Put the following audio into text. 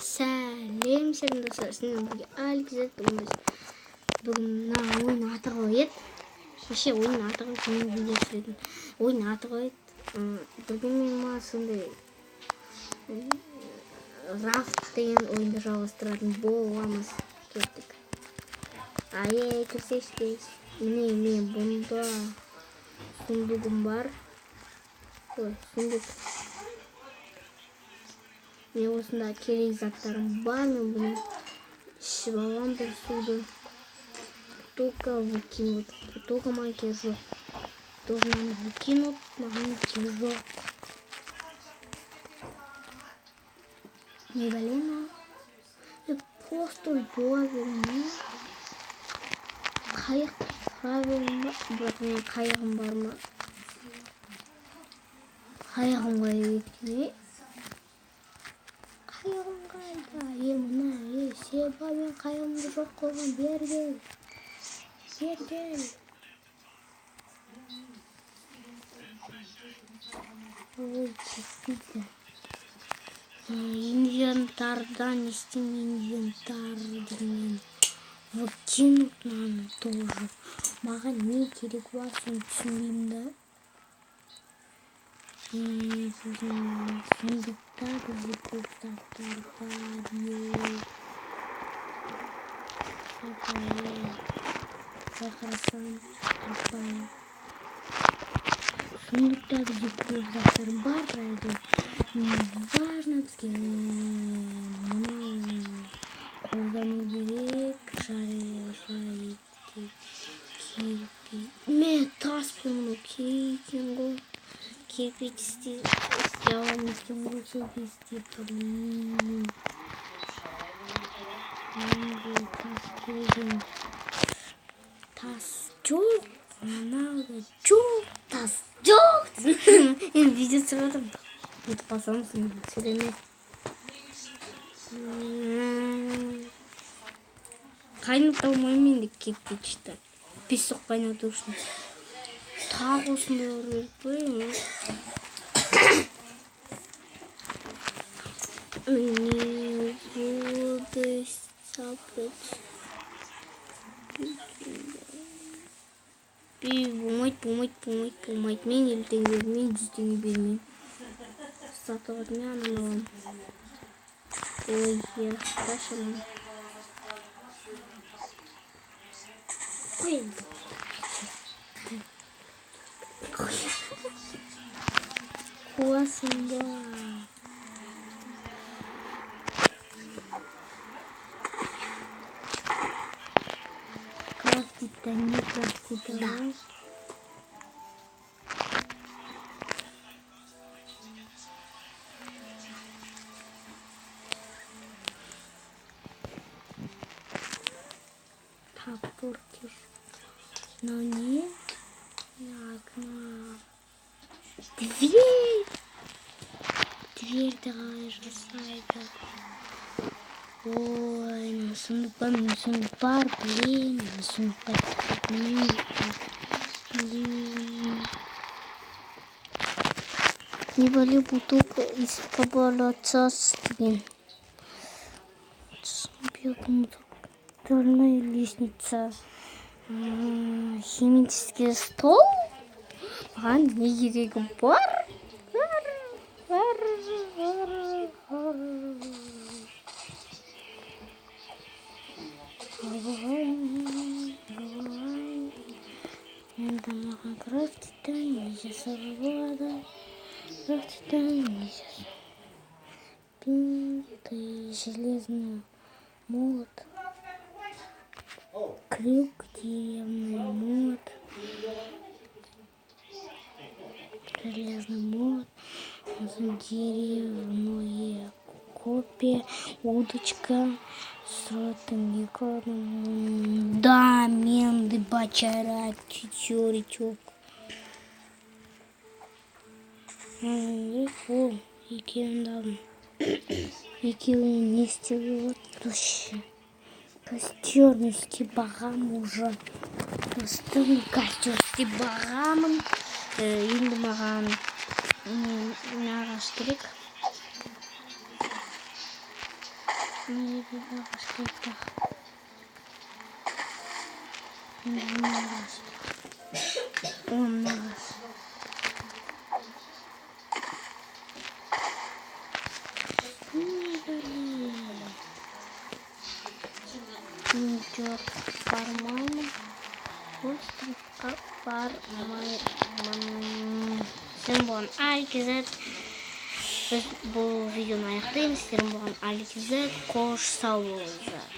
Сәлем достар, сіздермен бірге Александр. Бүгін мына ойын аты қалай еді? Кеше ойын аты қалай видео түсіретін. Ойын аты қалай еді? Бүгін мен сондай рафт деген ойынды жалғастыратын боламыз кеттік. Кірсешті. Міне мен бұнда сундугым бар. Сундук. Мен осында керек заттарым бар. Мен бұны ішіп алам бір суды. Бутылка выкинут. Бутылка маған жоқ. Должен выкинут, маған жоқ. Не галена. Просто правильно. Қайық правильно. Бірақ мен қайығым бар ма? Қайығым қайда? Қайығым қайда? Мына Себа мен қайығымды жоқ қылған. Бергел. Ой, честно. Инвентардан естим инвентардан. Выкинуть надо тоже. Маған не керек бар, соны түсінбеймін да. Сундукта бізде көп заттар бар. Қарасам, сундукта бізде көп заттар бар. Важно бізге мұны қолдану керек. Мен таспен мұны кейкен ғой. Кирпич сделаем екен ғой кирпичті. Тас керек. Тас жоқ. Надо жоқ. Тас жоқ. Енді видео түсіріп отырмын. Өтіп қалсаңыз сөйлеме. Қайната алмаймын енді кирпичті. Песок қайнату үшін. Тағы осындай өріп қойым. Мне воды сапать. Болмайды. Мен елтен бермейін, 100 теңге бермейін. Сатып мен аналам. Ой, қашым. Қойым. Қуасында. Крафтита, не крафтита. Да. Тапорки. Но не. Окна. Дверь давай жасайды. Ой, сундук бар, блин, сундук. Не вали бутылку из поболоться стен. Компьютерная лестница. Химический стол. Маған не керегі бар? Енді маған крафтиттен не жасауға болады? Крафтиттен не жасауға? Пинты, железный молот. Крюк, деревянный молот. Железный молот, деревянное копье, удочка, сротный корм. Да, менды, бачара, чечоричок. Екеуін не істеп вообще. Костер не істеп бағам уже. Достым костер істеп бағамын. Енді маған ағаш керек. Ne bir başka bir Onlar. Ничего формально. Остров формально. Символ Алькизет. Biz bu videoni аяқтаймыз. Сіздермен болған Алькизет. Қош сау болыңыздар.